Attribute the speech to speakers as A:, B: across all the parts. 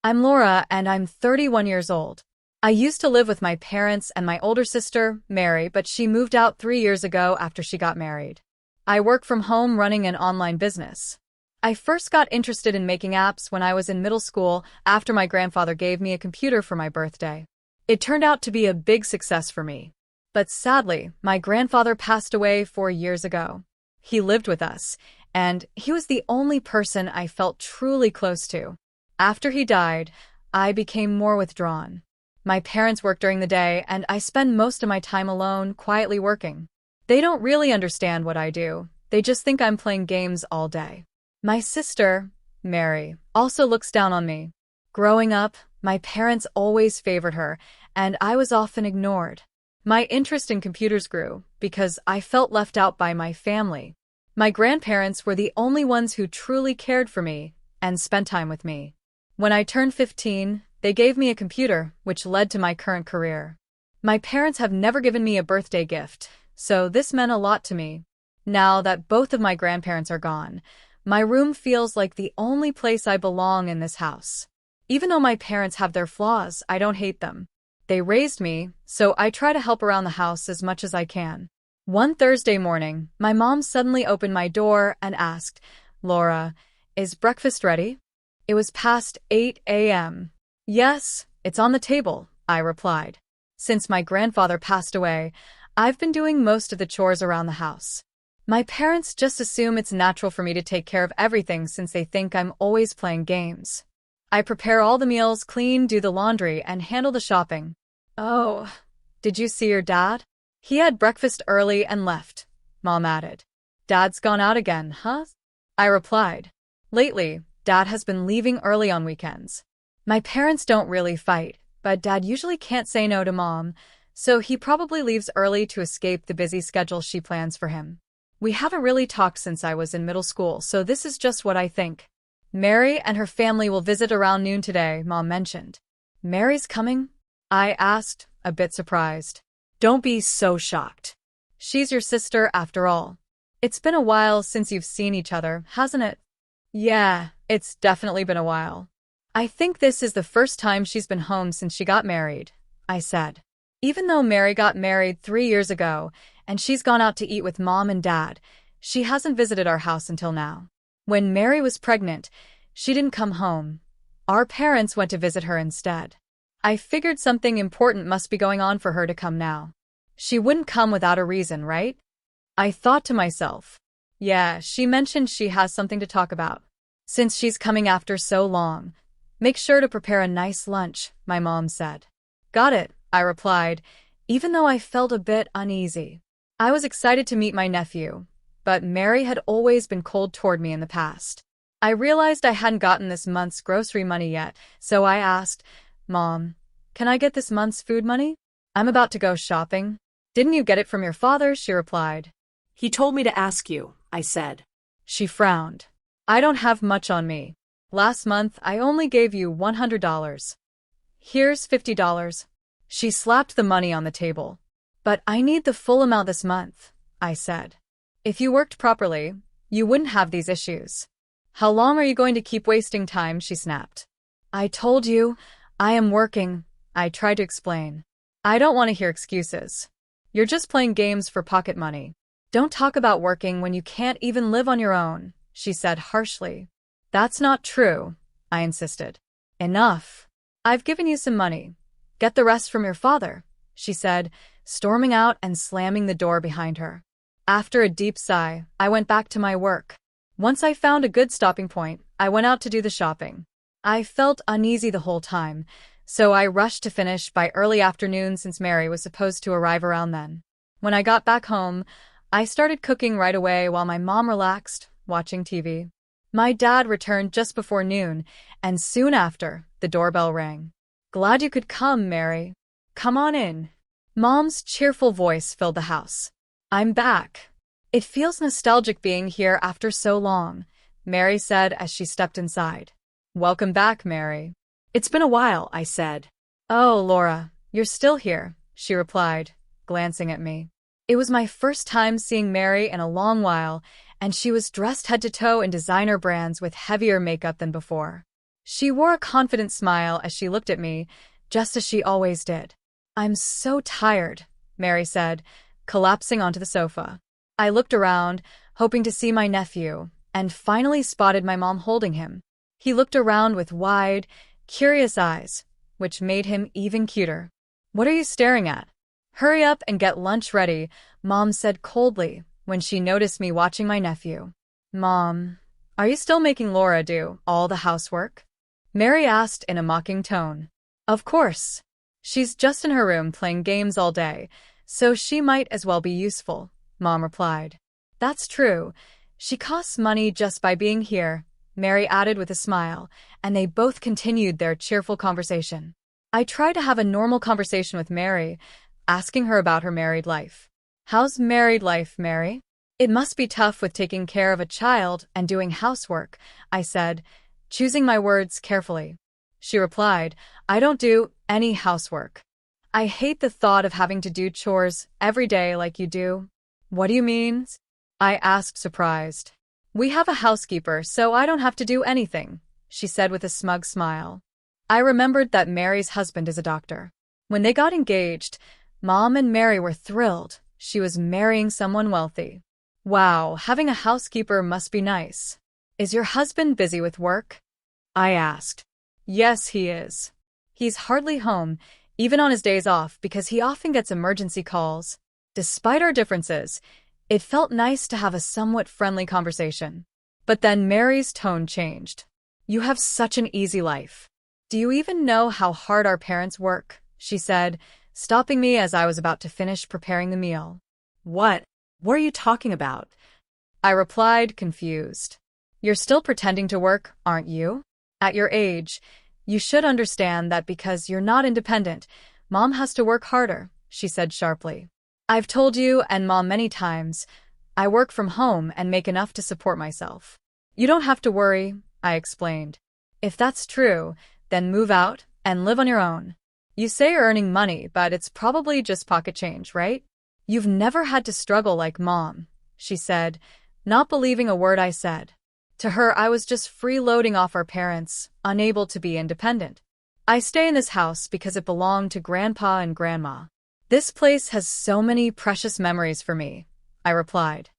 A: I'm Laura, and I'm 31 years old. I used to live with my parents and my older sister, Mary, but she moved out 3 years ago after she got married. I work from home running an online business. I first got interested in making apps when I was in middle school after my grandfather gave me a computer for my birthday. It turned out to be a big success for me. But sadly, my grandfather passed away 4 years ago. He lived with us, and he was the only person I felt truly close to. After he died, I became more withdrawn. My parents work during the day, and I spend most of my time alone, quietly working. They don't really understand what I do. They just think I'm playing games all day. My sister, Mary, also looks down on me. Growing up, my parents always favored her, and I was often ignored. My interest in computers grew because I felt left out by my family. My grandparents were the only ones who truly cared for me and spent time with me. When I turned 15, they gave me a computer, which led to my current career. My parents have never given me a birthday gift, so this meant a lot to me. Now that both of my grandparents are gone, my room feels like the only place I belong in this house. Even though my parents have their flaws, I don't hate them. They raised me, so I try to help around the house as much as I can. One Thursday morning, my mom suddenly opened my door and asked, "Laura, is breakfast ready?" It was past 8 a.m. "Yes, it's on the table," I replied. Since my grandfather passed away, I've been doing most of the chores around the house. My parents just assume it's natural for me to take care of everything since they think I'm always playing games. I prepare all the meals, clean, do the laundry, and handle the shopping. "Oh, did you see your dad? He had breakfast early and left," Mom added. "Dad's gone out again, huh?" I replied. "Lately, Dad has been leaving early on weekends. My parents don't really fight, but Dad usually can't say no to Mom, so he probably leaves early to escape the busy schedule she plans for him. We haven't really talked since I was in middle school, so this is just what I think." "Mary and her family will visit around noon today," Mom mentioned. "Mary's coming?" I asked, a bit surprised. "Don't be so shocked. She's your sister after all. It's been a while since you've seen each other, hasn't it?" "Yeah, it's definitely been a while. I think this is the first time she's been home since she got married," I said. Even though Mary got married 3 years ago, and she's gone out to eat with Mom and Dad, she hasn't visited our house until now. When Mary was pregnant, she didn't come home. Our parents went to visit her instead. I figured something important must be going on for her to come now. She wouldn't come without a reason, right? I thought to myself. Yeah, she mentioned she has something to talk about. Since she's coming after so long, make sure to prepare a nice lunch, my mom said. Got it, I replied, even though I felt a bit uneasy. I was excited to meet my nephew, but Mary had always been cold toward me in the past. I realized I hadn't gotten this month's grocery money yet, so I asked, "Mom, can I get this month's food money? I'm about to go shopping." "Didn't you get it from your father?" she replied.
B: "He told me to ask you," I said.
A: She frowned. "I don't have much on me. Last month, I only gave you $100. Here's $50. She slapped the money on the table. "But I need the full amount this month," I said. "If you worked properly, you wouldn't have these issues." "How long are you going to keep wasting time?" she snapped. "I told you, I am working," I tried to explain. "I don't want to hear excuses. You're just playing games for pocket money. Don't talk about working when you can't even live on your own," she said harshly. "That's not true," I insisted. "Enough. I've given you some money. Get the rest from your father," she said, storming out and slamming the door behind her. After a deep sigh, I went back to my work. Once I found a good stopping point, I went out to do the shopping. I felt uneasy the whole time, so I rushed to finish by early afternoon since Mary was supposed to arrive around then. When I got back home, I started cooking right away while my mom relaxed, watching TV. My dad returned just before noon, and soon after, the doorbell rang. "Glad you could come, Mary. Come on in." Mom's cheerful voice filled the house. "I'm back. It feels nostalgic being here after so long," Mary said as she stepped inside. "Welcome back, Mary."
B: "It's been a while," I said.
A: "Oh, Laura, you're still here," she replied, glancing at me. It was my first time seeing Mary in a long while, and she was dressed head to toe in designer brands with heavier makeup than before. She wore a confident smile as she looked at me, just as she always did. "I'm so tired," Mary said, collapsing onto the sofa. I looked around, hoping to see my nephew, and finally spotted my mom holding him. He looked around with wide, curious eyes, which made him even cuter. "What are you staring at?" "Hurry up and get lunch ready," Mom said coldly when she noticed me watching my nephew. "Mom, are you still making Laura do all the housework?" Mary asked in a mocking tone. "Of course. She's just in her room playing games all day, so she might as well be useful," Mom replied. "That's true. She costs money just by being here," Mary added with a smile, and they both continued their cheerful conversation. I tried to have a normal conversation with Mary, asking her about her married life. "How's married life, Mary?" "It must be tough with taking care of a child and doing housework," I said, choosing my words carefully. She replied, "I don't do any housework. I hate the thought of having to do chores every day like you do." "What do you mean?" I asked, surprised. "We have a housekeeper, so I don't have to do anything," she said with a smug smile. I remembered that Mary's husband is a doctor. When they got engaged, Mom and Mary were thrilled. She was marrying someone wealthy. "Wow, having a housekeeper must be nice. Is your husband busy with work?" I asked. "Yes, he is. He's hardly home, even on his days off, because he often gets emergency calls." Despite our differences, it felt nice to have a somewhat friendly conversation. But then Mary's tone changed. "You have such an easy life. Do you even know how hard our parents work?" she said, stopping me as I was about to finish preparing the meal.
B: What are you talking about?"
A: I replied, confused. "You're still pretending to work, aren't you? At your age, you should understand that because you're not independent, Mom has to work harder," she said sharply. "I've told you and Mom many times, I work from home and make enough to support myself." "You don't have to worry," I explained. "If that's true, then move out and live on your own. You say you're earning money, but it's probably just pocket change, right? You've never had to struggle like Mom," she said, not believing a word I said. To her, I was just freeloading off our parents, unable to be independent. "I stay in this house because it belonged to Grandpa and Grandma. This place has so many precious memories for me," I replied.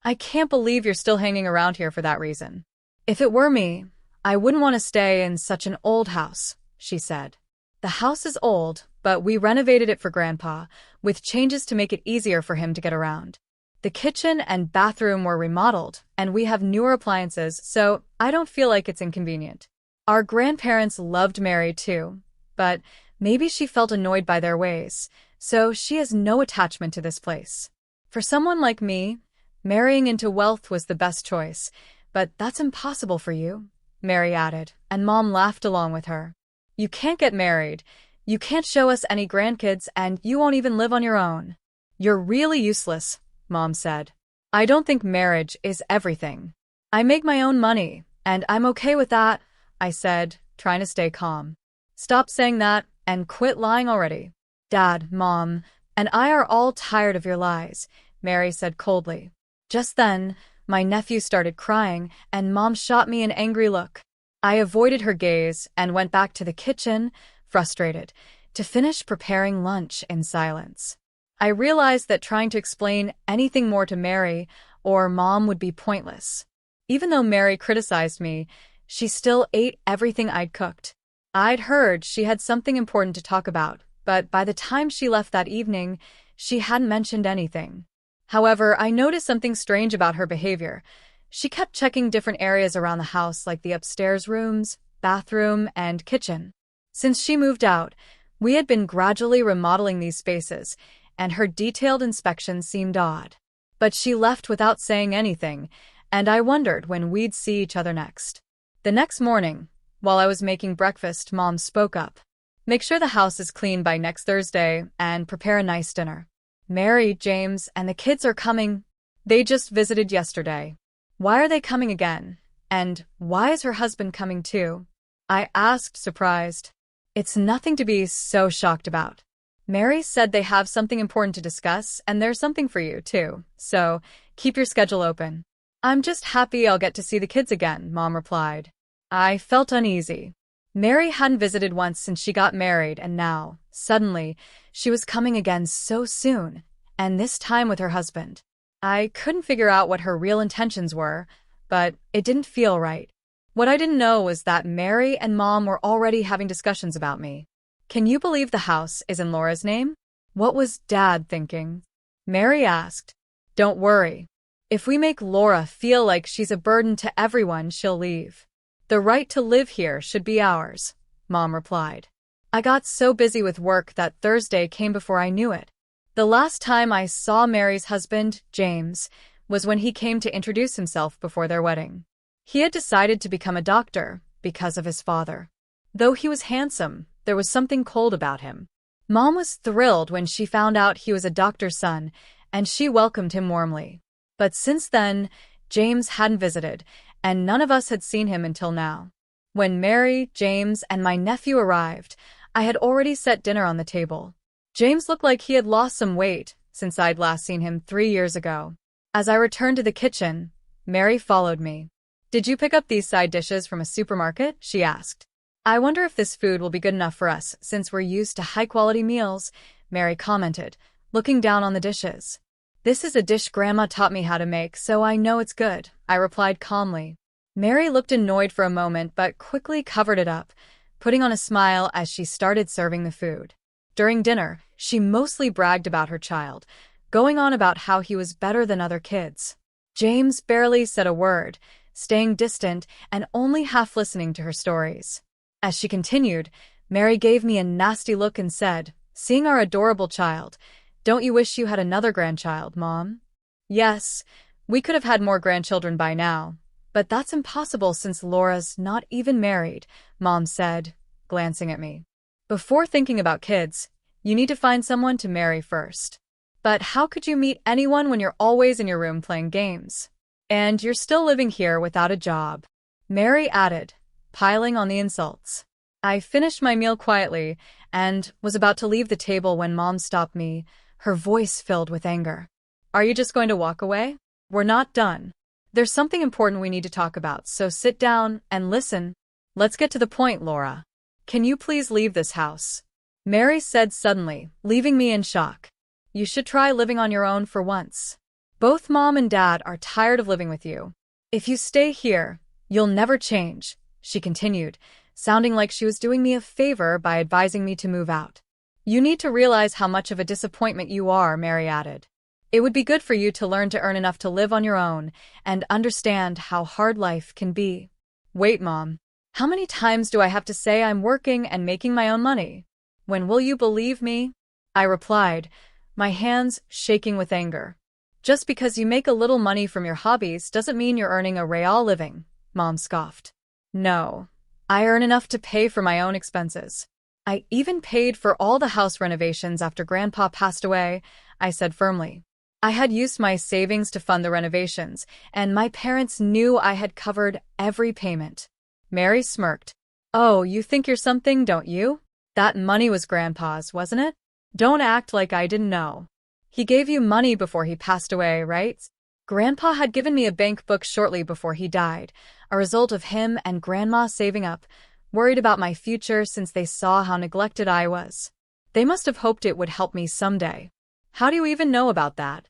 A: "I can't believe you're still hanging around here for that reason." "If it were me, I wouldn't want to stay in such an old house," she said. "The house is old, but we renovated it for Grandpa, with changes to make it easier for him to get around. The kitchen and bathroom were remodeled, and we have newer appliances, so I don't feel like it's inconvenient." Our grandparents loved Mary too, but maybe she felt annoyed by their ways, so she has no attachment to this place. For someone like me, marrying into wealth was the best choice, but that's impossible for you, Mary added, and Mom laughed along with her. "You can't get married, you can't show us any grandkids, and you won't even live on your own. You're really useless," Mom said. "I don't think marriage is everything. I make my own money, and I'm okay with that," I said, trying to stay calm. "Stop saying that and quit lying already. Dad, Mom, and I are all tired of your lies," Mary said coldly. Just then, my nephew started crying, and Mom shot me an angry look. I avoided her gaze and went back to the kitchen, frustrated, to finish preparing lunch in silence. I realized that trying to explain anything more to Mary or Mom would be pointless. Even though Mary criticized me, she still ate everything I'd cooked. I'd heard she had something important to talk about, but by the time she left that evening, she hadn't mentioned anything. However, I noticed something strange about her behavior. She kept checking different areas around the house, like the upstairs rooms, bathroom, and kitchen. Since she moved out, we had been gradually remodeling these spaces, and her detailed inspection seemed odd. But she left without saying anything, and I wondered when we'd see each other next. The next morning, while I was making breakfast, Mom spoke up. "Make sure the house is clean by next Thursday and prepare a nice dinner. Mary, James, and the kids are coming. They just visited yesterday." "Why are they coming again? And why is her husband coming too?" I asked, surprised. "It's nothing to be so shocked about. Mary said they have something important to discuss, and there's something for you too, so keep your schedule open." "I'm just happy I'll get to see the kids again," Mom replied. I felt uneasy. Mary hadn't visited once since she got married, and now, suddenly, she was coming again so soon, and this time with her husband. I couldn't figure out what her real intentions were, but it didn't feel right. What I didn't know was that Mary and Mom were already having discussions about me. Can you believe the house is in Laura's name? What was Dad thinking? Mary asked. Don't worry. If we make Laura feel like she's a burden to everyone, she'll leave. The right to live here should be ours, Mom replied. I got so busy with work that Thursday came before I knew it. The last time I saw Mary's husband, James, was when he came to introduce himself before their wedding. He had decided to become a doctor because of his father. Though he was handsome, there was something cold about him. Mom was thrilled when she found out he was a doctor's son, and she welcomed him warmly. But since then, James hadn't visited, and none of us had seen him until now. When Mary, James, and my nephew arrived, I had already set dinner on the table. James looked like he had lost some weight since I'd last seen him 3 years ago. As I returned to the kitchen, Mary followed me. Did you pick up these side dishes from a supermarket? She asked. I wonder if this food will be good enough for us since we're used to high-quality meals, Mary commented, looking down on the dishes. This is a dish Grandma taught me how to make, so I know it's good, I replied calmly. Mary looked annoyed for a moment but quickly covered it up, putting on a smile as she started serving the food. During dinner, she mostly bragged about her child, going on about how he was better than other kids. James barely said a word, staying distant and only half listening to her stories. As she continued, Mary gave me a nasty look and said, seeing our adorable child, don't you wish you had another grandchild, Mom? Yes, we could have had more grandchildren by now, but that's impossible since Laura's not even married, Mom said, glancing at me. Before thinking about kids, you need to find someone to marry first. But how could you meet anyone when you're always in your room playing games? And you're still living here without a job, Mary added, piling on the insults. I finished my meal quietly and was about to leave the table when Mom stopped me, her voice filled with anger. Are you just going to walk away? We're not done. There's something important we need to talk about, so sit down and listen. Let's get to the point, Laura. Can you please leave this house? Mary said suddenly, leaving me in shock. You should try living on your own for once. Both Mom and Dad are tired of living with you. If you stay here, you'll never change, she continued, sounding like she was doing me a favor by advising me to move out. You need to realize how much of a disappointment you are, Mary added. It would be good for you to learn to earn enough to live on your own and understand how hard life can be. Wait, Mom. How many times do I have to say I'm working and making my own money? When will you believe me? I replied, my hands shaking with anger. Just because you make a little money from your hobbies doesn't mean you're earning a real living, Mom scoffed. No, I earn enough to pay for my own expenses. I even paid for all the house renovations after Grandpa passed away, I said firmly. I had used my savings to fund the renovations, and my parents knew I had covered every payment. Mary smirked. Oh, you think you're something, don't you? That money was Grandpa's, wasn't it? Don't act like I didn't know. He gave you money before he passed away, right? Grandpa had given me a bank book shortly before he died, a result of him and Grandma saving up, worried about my future since they saw how neglected I was. They must have hoped it would help me someday. How do you even know about that?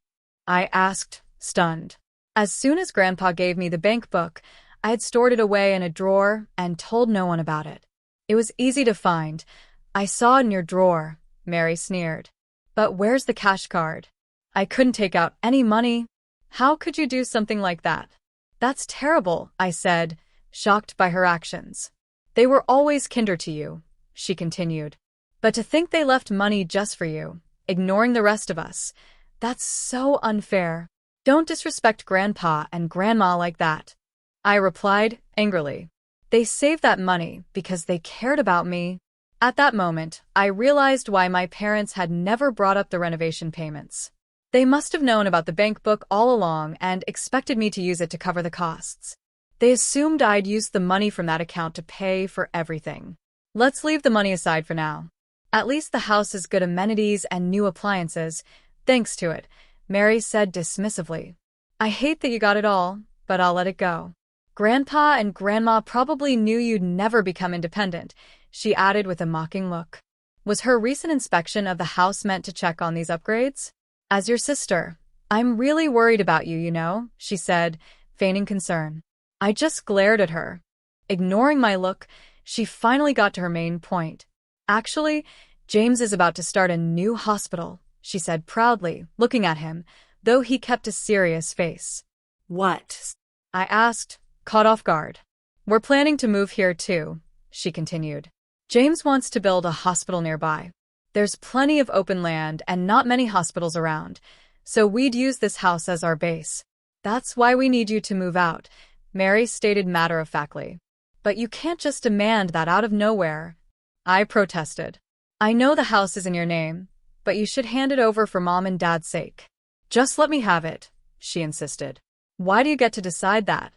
A: I asked, stunned. As soon as Grandpa gave me the bank book, I had stored it away in a drawer and told no one about it. It was easy to find. I saw it in your drawer, Mary sneered. But where's the cash card? I couldn't take out any money. How could you do something like that? That's terrible, I said, shocked by her actions. They were always kinder to you, she continued. But to think they left money just for you, ignoring the rest of us, that's so unfair. Don't disrespect Grandpa and Grandma like that, I replied angrily. They saved that money because they cared about me. At that moment, I realized why my parents had never brought up the renovation payments. They must have known about the bank book all along and expected me to use it to cover the costs. They assumed I'd used the money from that account to pay for everything. Let's leave the money aside for now. At least the house has good amenities and new appliances, thanks to it, Mary said dismissively. I hate that you got it all, but I'll let it go. Grandpa and Grandma probably knew you'd never become independent, she added with a mocking look. Was her recent inspection of the house meant to check on these upgrades? As your sister, I'm really worried about you, she said, feigning concern. I just glared at her. Ignoring my look, she finally got to her main point. Actually, James is about to start a new hospital, she said proudly, looking at him, though he kept a serious face.
B: What?
A: I asked, caught off guard. We're planning to move here too, she continued. James wants to build a hospital nearby. There's plenty of open land and not many hospitals around, so we'd use this house as our base. That's why we need you to move out, Mary stated matter-of-factly. But you can't just demand that out of nowhere. I protested. I know the house is in your name, but you should hand it over for Mom and Dad's sake. Just let me have it, she insisted. Why do you get to decide that?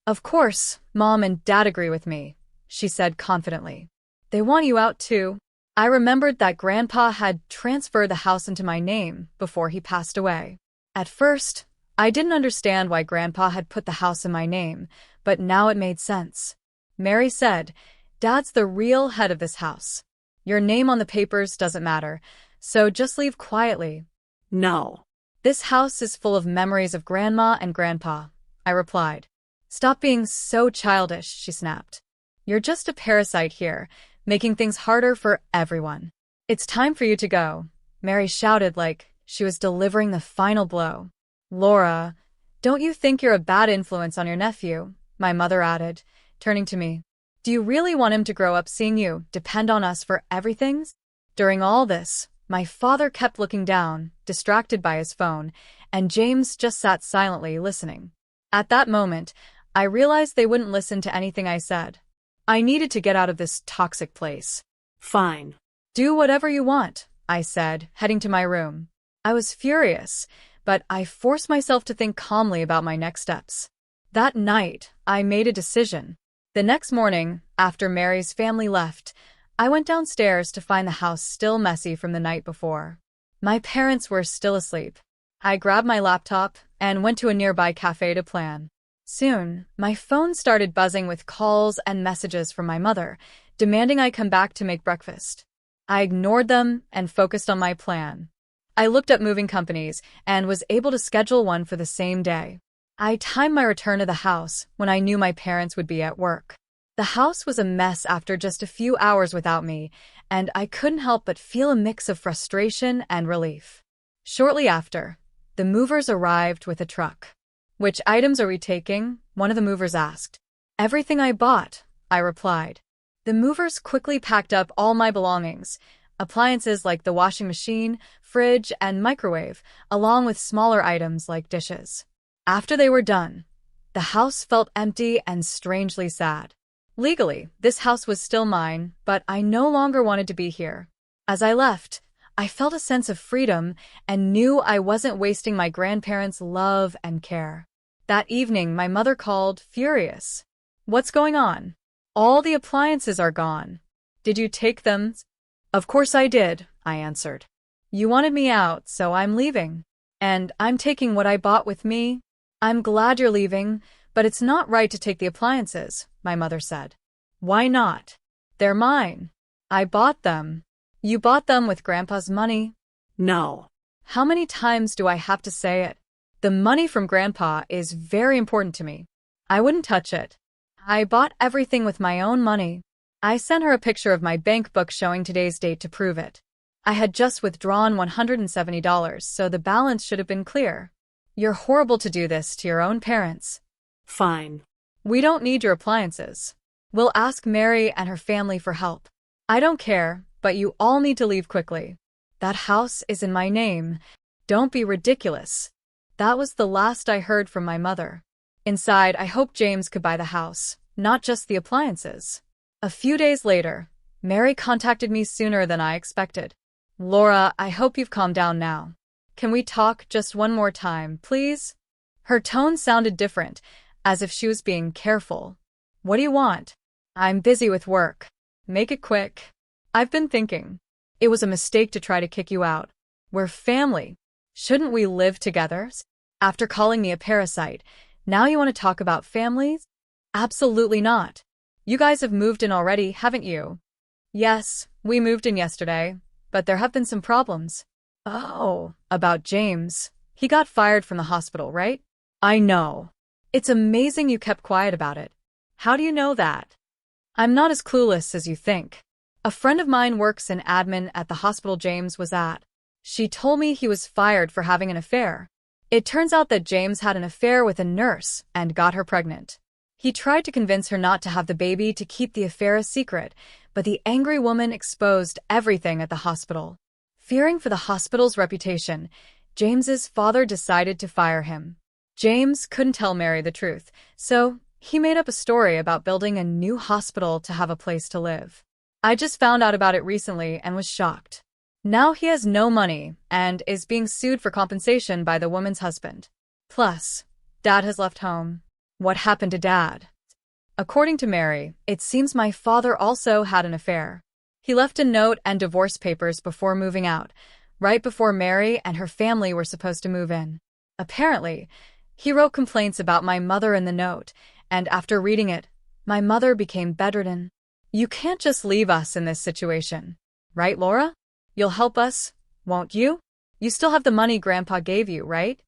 A: Of course, Mom and Dad agree with me, she said confidently. They want you out too. I remembered that Grandpa had transferred the house into my name before he passed away. At first, I didn't understand why Grandpa had put the house in my name, but now it made sense. Mary said, Dad's the real head of this house. Your name on the papers doesn't matter, so just leave quietly.
B: No.
A: This house is full of memories of Grandma and Grandpa, I replied. Stop being so childish, she snapped. You're just a parasite here, making things harder for everyone. It's time for you to go, Mary shouted like she was delivering the final blow. Laura, don't you think you're a bad influence on your nephew? My mother added, turning to me. Do you really want him to grow up seeing you depend on us for everything? During all this, my father kept looking down, distracted by his phone, and James just sat silently listening. At that moment, I realized they wouldn't listen to anything I said. I needed to get out of this toxic place.
B: Fine.
A: Do whatever you want, I said, heading to my room. I was furious, but I forced myself to think calmly about my next steps. That night, I made a decision. The next morning, after Mary's family left, I went downstairs to find the house still messy from the night before. My parents were still asleep. I grabbed my laptop and went to a nearby cafe to plan. Soon, my phone started buzzing with calls and messages from my mother, demanding I come back to make breakfast. I ignored them and focused on my plan. I looked up moving companies and was able to schedule one for the same day. I timed my return to the house when I knew my parents would be at work. The house was a mess after just a few hours without me, and I couldn't help but feel a mix of frustration and relief. Shortly after, the movers arrived with a truck. Which items are we taking? One of the movers asked. Everything I bought, I replied. The movers quickly packed up all my belongings, appliances like the washing machine, fridge, and microwave, along with smaller items like dishes. After they were done, the house felt empty and strangely sad. Legally, this house was still mine, but I no longer wanted to be here. As I left, I felt a sense of freedom and knew I wasn't wasting my grandparents' love and care. That evening, my mother called, furious. What's going on? All the appliances are gone. Did you take them? Of course I did, I answered. You wanted me out, so I'm leaving. And I'm taking what I bought with me. I'm glad you're leaving, but it's not right to take the appliances, my mother said. Why not? They're mine. I bought them. You bought them with Grandpa's money?
B: No.
A: How many times do I have to say it? The money from Grandpa is very important to me. I wouldn't touch it. I bought everything with my own money. I sent her a picture of my bank book showing today's date to prove it. I had just withdrawn $170, so the balance should have been clear. You're horrible to do this to your own parents.
B: Fine.
A: We don't need your appliances. We'll ask Mary and her family for help. I don't care, but you all need to leave quickly. That house is in my name. Don't be ridiculous. That was the last I heard from my mother. Inside, I hoped James could buy the house, not just the appliances. A few days later, Mary contacted me sooner than I expected. Laura, I hope you've calmed down now. Can we talk just one more time, please? Her tone sounded different, as if she was being careful. What do you want? I'm busy with work. Make it quick. I've been thinking. It was a mistake to try to kick you out. We're family. Shouldn't we live together? After calling me a parasite, now you want to talk about families? Absolutely not. You guys have moved in already, haven't you? Yes, we moved in yesterday, but there have been some problems. Oh, about James. He got fired from the hospital, right? I know. It's amazing you kept quiet about it. How do you know that? I'm not as clueless as you think. A friend of mine works in admin at the hospital James was at. She told me he was fired for having an affair. It turns out that James had an affair with a nurse and got her pregnant. He tried to convince her not to have the baby to keep the affair a secret, but the angry woman exposed everything at the hospital. Fearing for the hospital's reputation, James's father decided to fire him. James couldn't tell Mary the truth, so he made up a story about building a new hospital to have a place to live. I just found out about it recently and was shocked. Now he has no money and is being sued for compensation by the woman's husband. Plus, Dad has left home. What happened to Dad? According to Mary, it seems my father also had an affair. He left a note and divorce papers before moving out, right before Mary and her family were supposed to move in. Apparently, he wrote complaints about my mother in the note, and after reading it, my mother became bedridden. You can't just leave us in this situation. Right, Laura? You'll help us, won't you? You still have the money Grandpa gave you, right?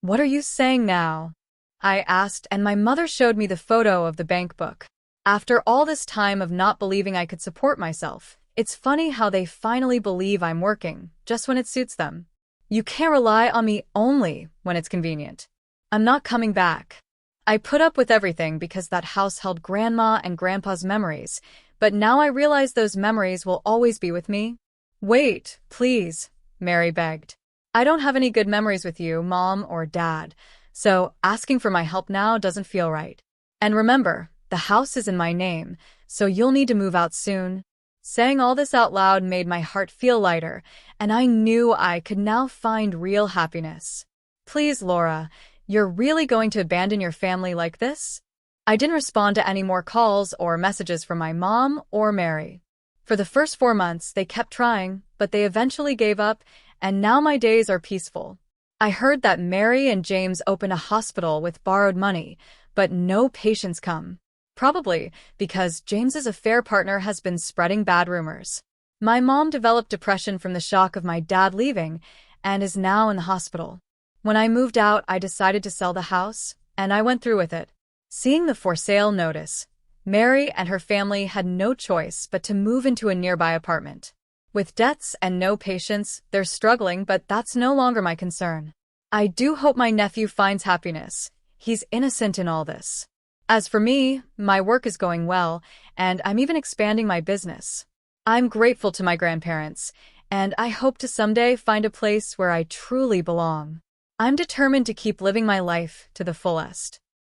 A: What are you saying now? I asked, and my mother showed me the photo of the bank book. After all this time of not believing I could support myself, it's funny how they finally believe I'm working, just when it suits them. You can't rely on me only when it's convenient. I'm not coming back. I put up with everything because that house held Grandma and Grandpa's memories, but now I realize those memories will always be with me. Wait, please, Mary begged. I don't have any good memories with you, Mom or Dad, so asking for my help now doesn't feel right. And remember, the house is in my name, so you'll need to move out soon. Saying all this out loud made my heart feel lighter, and I knew I could now find real happiness. Please, Laura, you're really going to abandon your family like this? I didn't respond to any more calls or messages from my mom or Mary. For the first 4 months, they kept trying, but they eventually gave up, and now my days are peaceful. I heard that Mary and James opened a hospital with borrowed money, but no patients come. Probably because James's affair partner has been spreading bad rumors. My mom developed depression from the shock of my dad leaving and is now in the hospital. When I moved out, I decided to sell the house, and I went through with it. Seeing the for sale notice, Mary and her family had no choice but to move into a nearby apartment. With debts and no patients, they're struggling, but that's no longer my concern. I do hope my nephew finds happiness. He's innocent in all this. As for me, my work is going well, and I'm even expanding my business. I'm grateful to my grandparents, and I hope to someday find a place where I truly belong. I'm determined to keep living my life to the fullest.